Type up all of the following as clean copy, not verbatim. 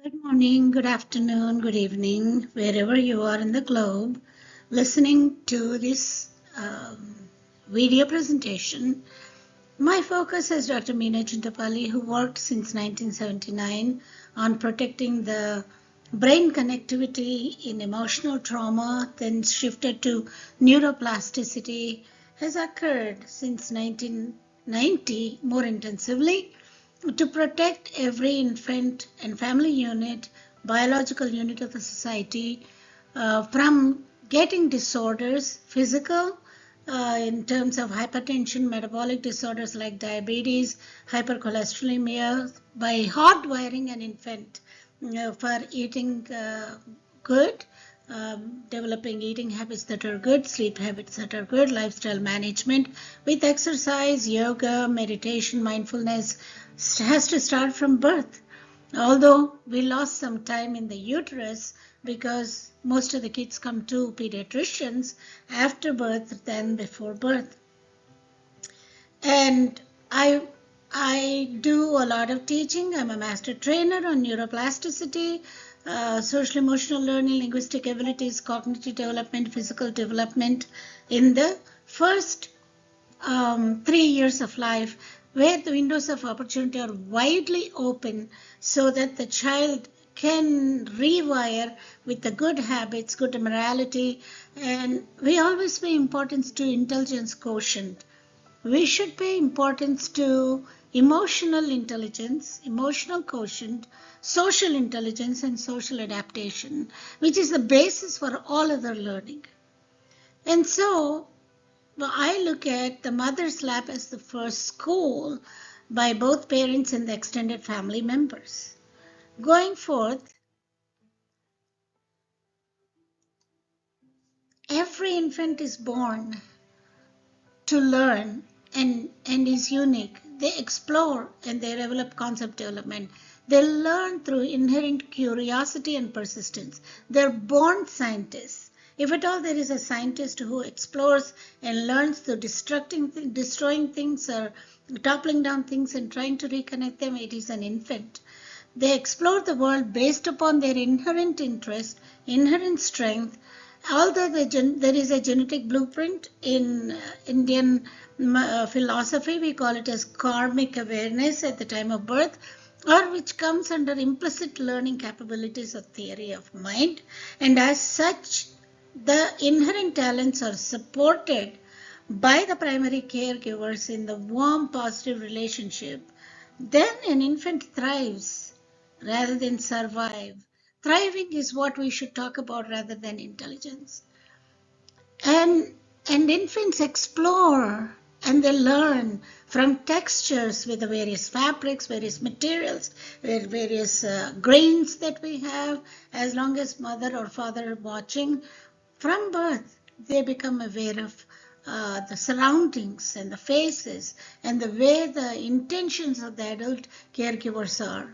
Good morning, good afternoon, good evening, wherever you are in the globe, listening to this video presentation. My focus is Dr. Meena Chintapalli, who worked since 1979 on protecting the brain connectivity in emotional trauma, then shifted to neuroplasticity, has occurred since 1990 more intensively to protect every infant and family unit, biological unit of the society, from getting disorders, physical, in terms of hypertension, metabolic disorders like diabetes, hypercholesterolemia, by hardwiring an infant for eating good, developing eating habits that are good, sleep habits that are good, lifestyle management with exercise, yoga, meditation, mindfulness has to start from birth. Although we lost some time in the uterus because most of the kids come to pediatricians after birth than before birth. And I do a lot of teaching. I'm a master trainer on neuroplasticity, social emotional learning, linguistic abilities, cognitive development, physical development in the first 3 years of life, where the windows of opportunity are widely open so that the child can rewire with the good habits, good morality, and we always pay importance to intelligence quotient. We should pay importance to emotional intelligence, emotional quotient, social intelligence, and social adaptation, which is the basis for all other learning. And so, I look at the mother's lap as the first school by both parents and the extended family members. Going forth, every infant is born to learn and is unique. They explore and they develop concept development. They learn through inherent curiosity and persistence. They're born scientists. If at all there is a scientist who explores and learns through destroying things or toppling down things and trying to reconnect them, it is an infant. They explore the world based upon their inherent interest, inherent strength. Although there is a genetic blueprint in Indian philosophy, we call it as karmic awareness at the time of birth, or which comes under implicit learning capabilities of theory of mind. And as such, the inherent talents are supported by the primary caregivers in the warm, positive relationship. Then an infant thrives rather than survive. Thriving is what we should talk about rather than intelligence. And, and infants explore and they learn from textures with the various fabrics, various materials, various grains that we have. As long as mother or father are watching, from birth, they become aware of the surroundings and the faces and the way the intentions of the adult caregivers are.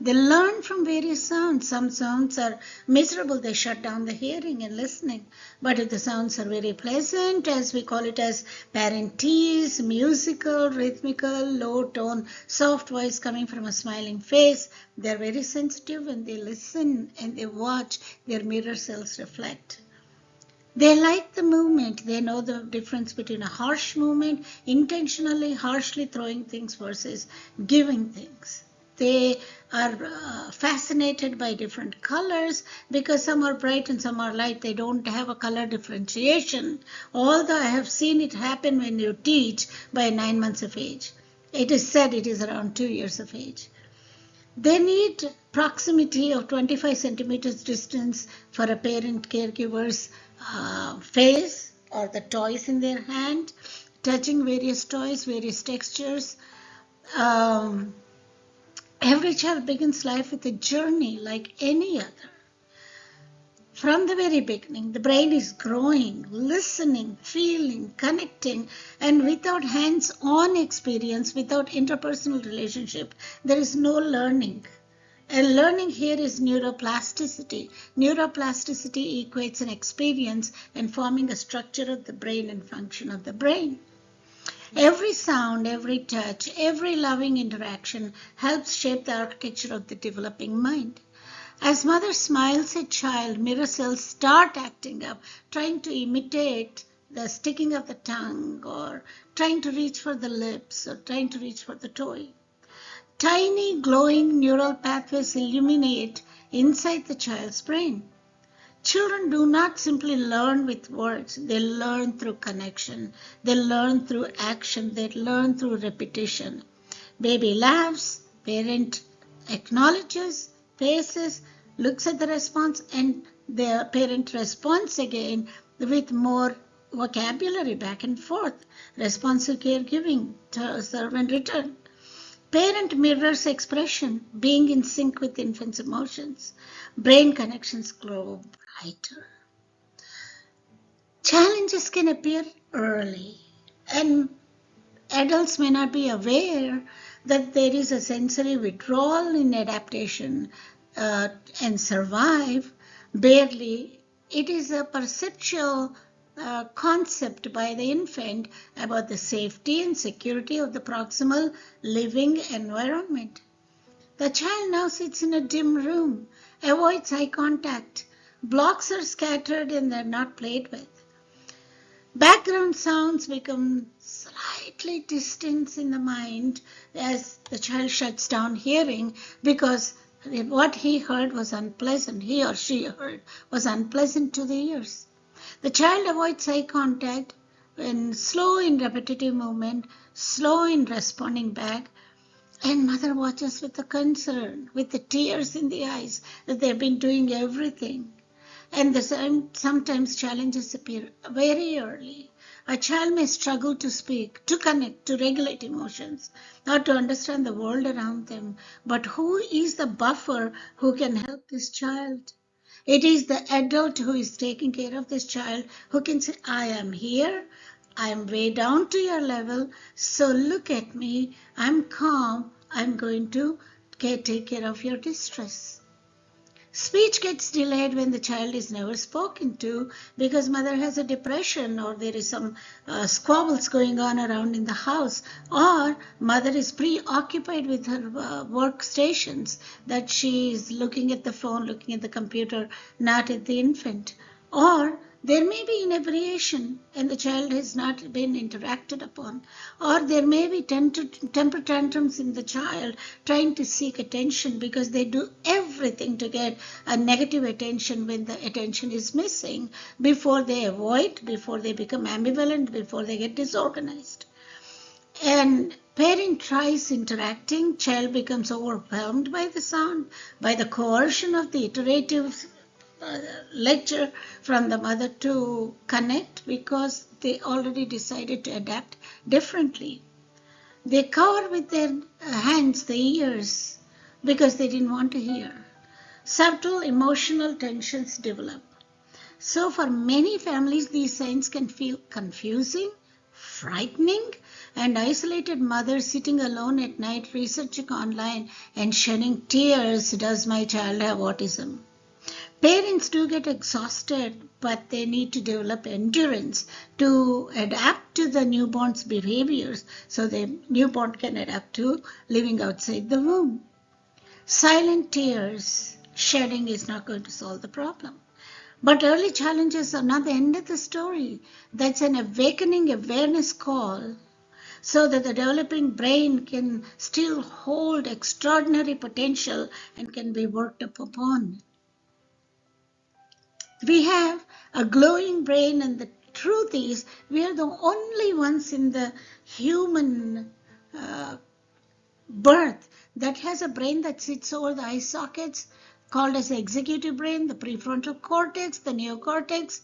They learn from various sounds. Some sounds are miserable, they shut down the hearing and listening. But if the sounds are very pleasant, as we call it as parentees, musical, rhythmical, low tone, soft voice coming from a smiling face, they're very sensitive and they listen and they watch their mirror cells reflect. They like the movement. They know the difference between a harsh movement, intentionally harshly throwing things versus giving things. They are fascinated by different colors because some are bright and some are light. They don't have a color differentiation. Although I have seen it happen when you teach by 9 months of age. It is said it is around 2 years of age. They need proximity of 25 centimeters distance for a parent caregiver's face or the toys in their hand, touching various toys, various textures. Um, every child begins life with a journey like any other. From the very beginning, the brain is growing, listening, feeling, connecting, and without hands-on experience, without interpersonal relationship, there is no learning. And learning here is neuroplasticity. Neuroplasticity equates an experience and forming a structure of the brain and function of the brain. Every sound, every touch, every loving interaction helps shape the architecture of the developing mind. As mother smiles at child, mirror cells start acting up, trying to imitate the sticking of the tongue or trying to reach for the lips or trying to reach for the toy. Tiny glowing neural pathways illuminate inside the child's brain. Children do not simply learn with words, they learn through connection, they learn through action, they learn through repetition. Baby laughs, parent acknowledges, faces, looks at the response, and the parent responds again with more vocabulary back and forth. Responsive caregiving, serve and return. Parent mirrors expression, being in sync with infant's emotions. Brain connections grow brighter. Challenges can appear early, and adults may not be aware that there is a sensory withdrawal in adaptation and survive. Barely, it is a perceptual concept by the infant about the safety and security of the proximal living environment. The child now sits in a dim room, avoids eye contact, blocks are scattered and they're not played with. Background sounds become slightly distant in the mind as the child shuts down hearing because what he heard was unpleasant, he or she heard was unpleasant to the ears. The child avoids eye contact and slow in repetitive movement, slow in responding back, and mother watches with the concern, with the tears in the eyes that they've been doing everything. And sometimes challenges appear very early. A child may struggle to speak, to connect, to regulate emotions, or to understand the world around them. But who is the buffer who can help this child? It is the adult who is taking care of this child who can say, I am here, I am way down to your level, so look at me, I'm calm, I'm going to take care of your distress. Speech gets delayed when the child is never spoken to because mother has a depression or there is some squabbles going on around in the house, or mother is preoccupied with her workstations that she is looking at the phone, looking at the computer, not at the infant. Or there may be inebriation and the child has not been interacted upon. Or there may be temper tantrums in the child trying to seek attention because they do everything to get a negative attention when the attention is missing before they avoid, before they become ambivalent, before they get disorganized. And parent tries interacting, child becomes overwhelmed by the sound, by the coercion of the iterative lecture from the mother to connect because they already decided to adapt differently. They cover with their hands the ears because they didn't want to hear. Subtle emotional tensions develop. So for many families, these signs can feel confusing, frightening, and isolated mothers sitting alone at night researching online and shedding tears, does my child have autism? Parents do get exhausted, but they need to develop endurance to adapt to the newborn's behaviors so the newborn can adapt to living outside the womb. Silent tears shedding is not going to solve the problem. But early challenges are not the end of the story. That's an awakening awareness call so that the developing brain can still hold extraordinary potential and can be worked upon. We have a glowing brain, and the truth is we are the only ones in the human birth that has a brain that sits over the eye sockets called as the executive brain, the prefrontal cortex, the neocortex,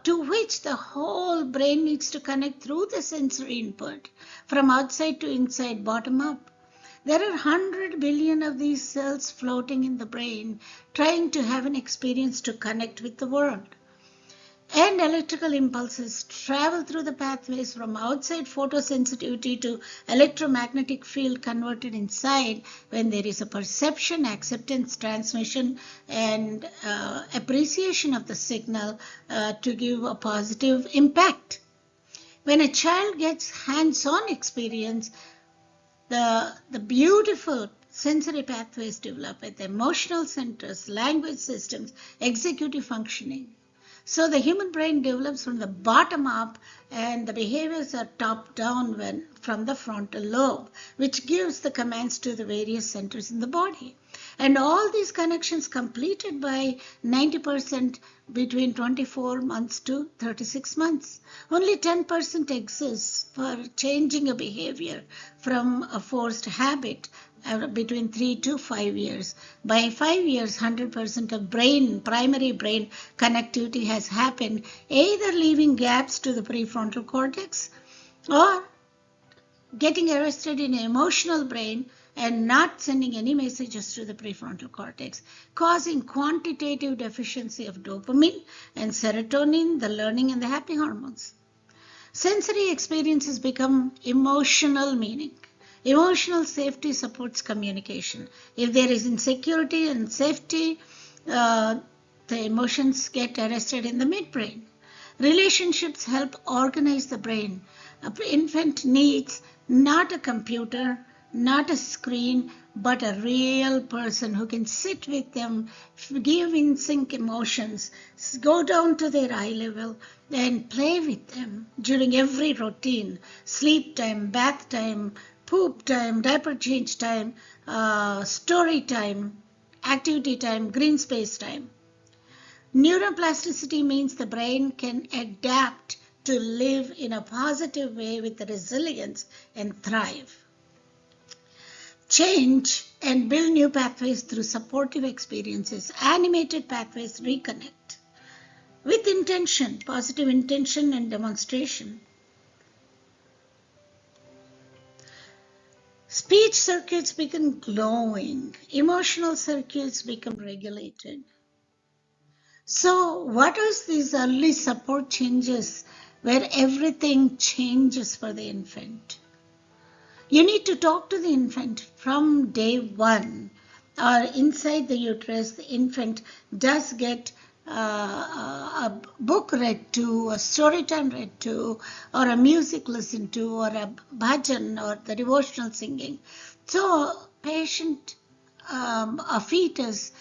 to which the whole brain needs to connect through the sensory input from outside to inside, bottom up. There are 100 billion of these cells floating in the brain trying to have an experience to connect with the world. And electrical impulses travel through the pathways from outside photosensitivity to electromagnetic field converted inside when there is a perception, acceptance, transmission, and appreciation of the signal to give a positive impact. When a child gets hands-on experience, the beautiful sensory pathways develop at the emotional centers, language systems, executive functioning. So the human brain develops from the bottom up, and the behaviors are top down when from the frontal lobe, which gives the commands to the various centers in the body. And all these connections completed by 90% between 24 months to 36 months. Only 10% exists for changing a behavior from a forced habit between 3 to 5 years. By 5 years, 100% of primary brain connectivity has happened, either leaving gaps to the prefrontal cortex or getting arrested in the emotional brain and not sending any messages to the prefrontal cortex, causing quantitative deficiency of dopamine and serotonin, the learning and the happy hormones. Sensory experiences become emotional meaning. Emotional safety supports communication. If there is insecurity and safety, the emotions get arrested in the midbrain. Relationships help organize the brain. An infant needs not a computer, not a screen, but a real person who can sit with them, give in sync emotions, go down to their eye level, and play with them during every routine: sleep time, bath time, poop time, diaper change time, story time, activity time, green space time. Neuroplasticity means the brain can adapt to live in a positive way with resilience and thrive. Change and build new pathways through supportive experiences. Animated pathways reconnect with intention, positive intention and demonstration. Speech circuits become glowing. Emotional circuits become regulated. So what are these early support changes where everything changes for the infant? You need to talk to the infant from day one, or inside the uterus. The infant does get a book read to, a story time read to, or a music listened to, or a bhajan, or the devotional singing. So a fetus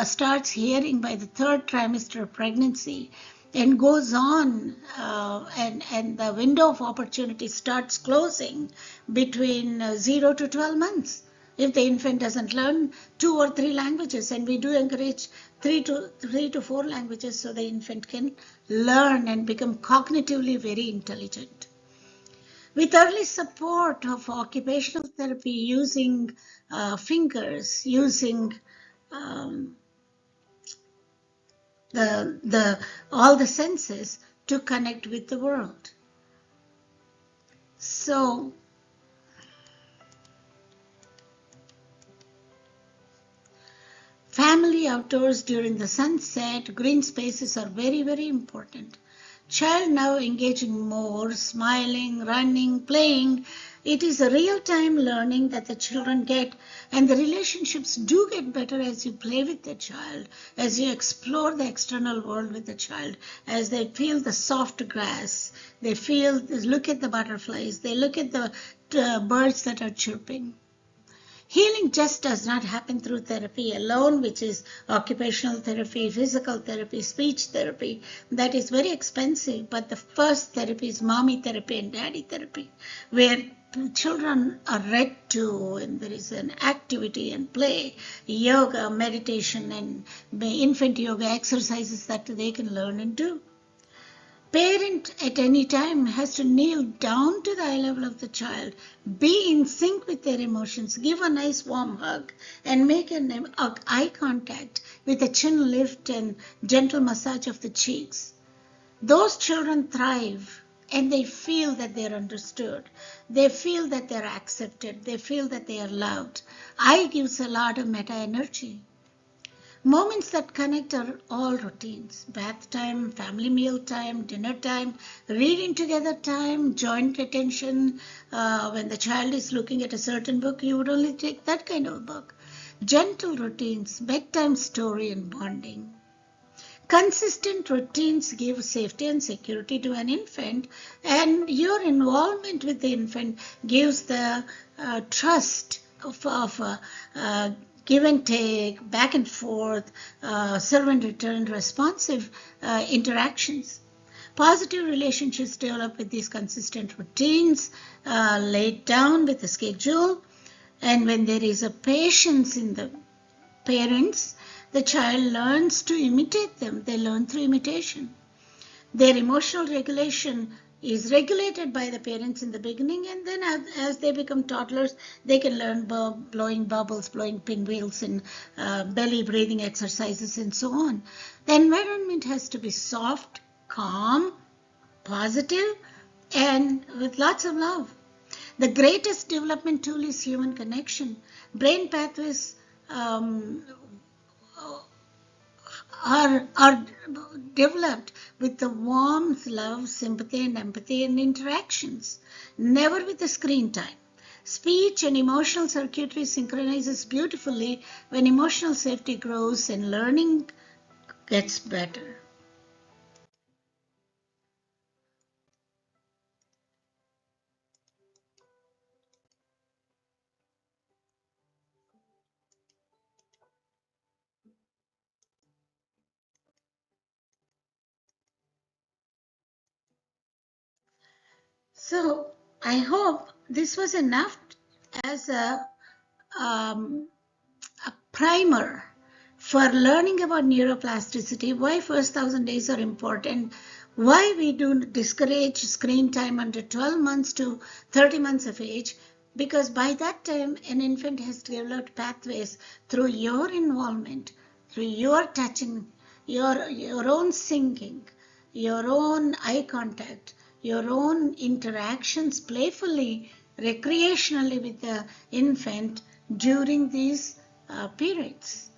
starts hearing by the third trimester of pregnancy and goes on, and the window of opportunity starts closing between 0 to 12 months. If the infant doesn't learn 2 or 3 languages, and we do encourage 3 to 4 languages so the infant can learn and become cognitively very intelligent. With early support of occupational therapy using fingers, using all the senses to connect with the world. So family outdoors during the sunset, green spaces are very, very important. Child now engaging more, smiling, running, playing. It is a real-time learning that the children get, and the relationships do get better as you play with the child, as you explore the external world with the child, as they feel the soft grass, they look at the butterflies, they look at the birds that are chirping. Healing just does not happen through therapy alone, which is occupational therapy, physical therapy, speech therapy. That is very expensive, but the first therapy is mommy therapy and daddy therapy, where children are read to, and there is an activity and play, yoga, meditation, and infant yoga exercises that they can learn and do. Parent at any time has to kneel down to the eye level of the child, be in sync with their emotions, give a nice warm hug, and make an eye contact with a chin lift and gentle massage of the cheeks. Those children thrive, and they feel that they're understood. They feel that they're accepted. They feel that they are loved. Eye gives a lot of meta energy. Moments that connect are all routines: bath time, family meal time, dinner time, reading together time, joint attention. When the child is looking at a certain book, you would only take that kind of book. Gentle routines, bedtime story, and bonding. Consistent routines give safety and security to an infant, and your involvement with the infant gives the trust of give and take, back and forth, serve and return, responsive interactions. Positive relationships develop with these consistent routines laid down with a schedule, and when there is a patience in the parents, the child learns to imitate them. They learn through imitation. Their emotional regulation is regulated by the parents in the beginning, and then as they become toddlers, they can learn blowing bubbles, blowing pinwheels, and belly breathing exercises, and so on. The environment has to be soft, calm, positive, and with lots of love. The greatest development tool is human connection. Brain pathways are developed with the warmth, love, sympathy, and empathy and interactions, never with the screen time. Speech and emotional circuitry synchronizes beautifully when emotional safety grows and learning gets better. So I hope this was enough as um, a primer for learning about neuroplasticity, why first 1,000 days are important, why we do discourage screen time under 12 months to 30 months of age, because by that time an infant has developed pathways through your involvement, through your touching, your own singing, your own eye contact, your own interactions playfully, recreationally with the infant during these periods.